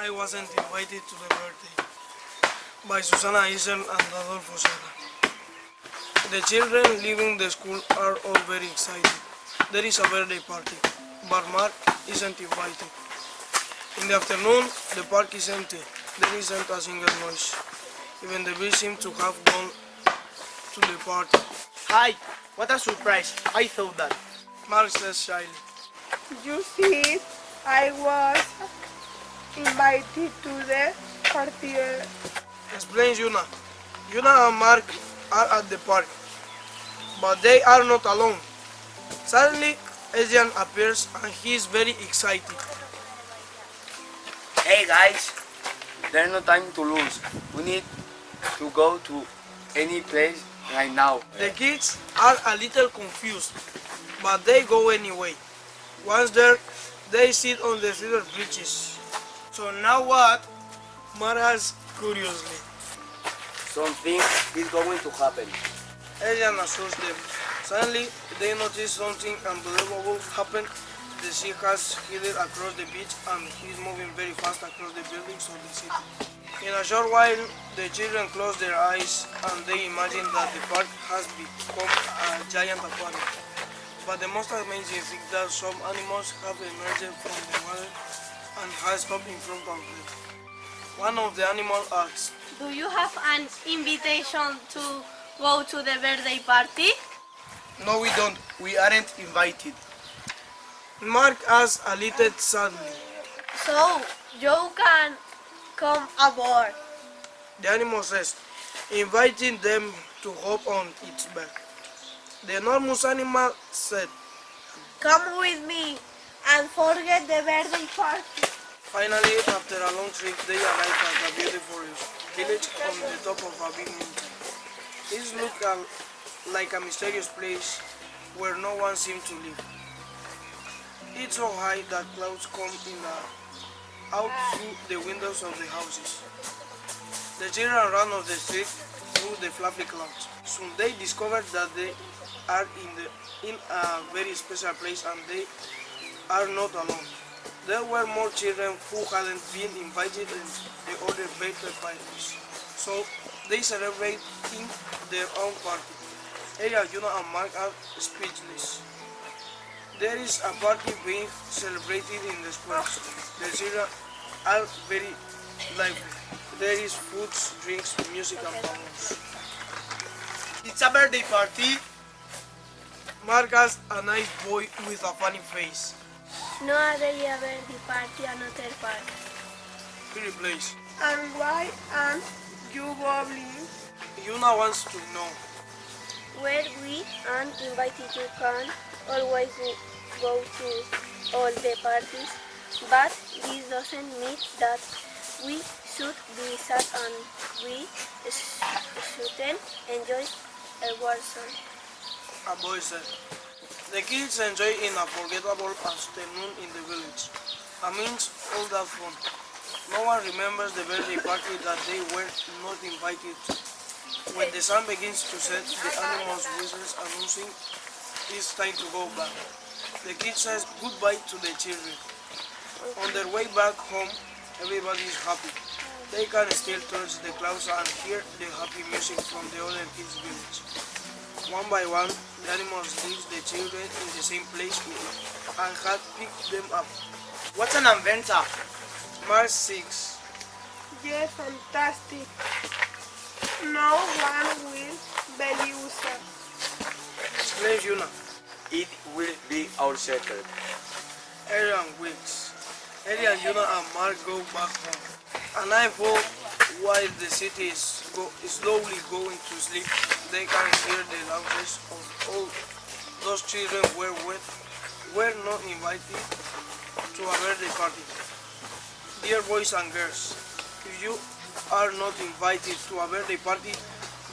I wasn't invited to the birthday by Susana Isel and Adolfo Serra. The children leaving the school are all very excited. There is a birthday party, but Mark isn't invited. In the afternoon, the park is empty. There isn't a single noise. Even the bees seem to have gone to the party. Hi, what a surprise. I thought that. Mark says shyly. You see, I was invited to the party. Explains Yuna. Yuna and Mark are at the park, but they are not alone. Suddenly, Adrian appears and he is very excited. Hey guys, there's no time to lose. We need to go to any place right now. The kids are a little confused, but they go anyway. Once there, they sit on the theater bridges. So now what? Mark asks curiously. Something is going to happen. Adrian assures them. Suddenly, they notice something unbelievable happen. The sea has headed across the beach and he is moving very fast across the buildings of the city. In a short while, the children close their eyes and they imagine that the park has become a giant aquarium. But the most amazing thing is that some animals have emerged from the water and have stopped in front of them. One of the animals asks, "Do you have an invitation to go to the birthday party?" No, we don't. We aren't invited. Mark asks a little sadly. "So, you can come aboard." The animal says, inviting them to hop on its back. The enormous animal said, "Come with me and forget the birthday party." Finally, after a long trip, they arrive at a beautiful village on the top of a big mountain. It looks like a mysterious place where no one seems to live. It's so high that clouds come out through the windows of the houses. The children run off the street through the fluffy clouds. Soon they discover that they are in a very special place and they are not alone. There were more children who hadn't been invited in the other birthday parties, so they celebrating their own party. Ella, Yuna and Mark are speechless. There is a party being celebrated in the square. The children are very lively. There is food, drinks, music and balloons. It's a birthday party. Mark asks a nice boy with a funny face. "No a birthday party, another party." He replies. And why aren't you goblin? Yuna wants to know. "Where we aren't invited, you can always go to all the parties, but this doesn't mean that we should be sad and we shouldn't enjoy our song." A boy said. The kids enjoy an unforgettable afternoon in the village. Amidst all that fun, no one remembers the birthday party that they were not invited to. When the sun begins to set, the animals whistles announcing it's time to go back. The kids says goodbye to the children. On their way back home, everybody is happy. They can still touch the clouds and hear the happy music from the other kids' village. One by one, the animals leave the children in the same place and had picked them up. What's an adventure? March 6. Yes, fantastic. No one will believe us. Exclaims Yuna. It will be our secret. Arian waits. Arian, Yuna and Mark go back home. A nightfall, while the city is slowly going to sleep, they can hear the laughter of all those children were not invited to a birthday party. Dear boys and girls, if you are not invited to a birthday party,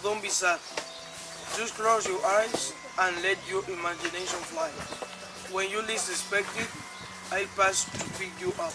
don't be sad. Just close your eyes and let your imagination fly. When you least expect it, I'll pass to pick you up.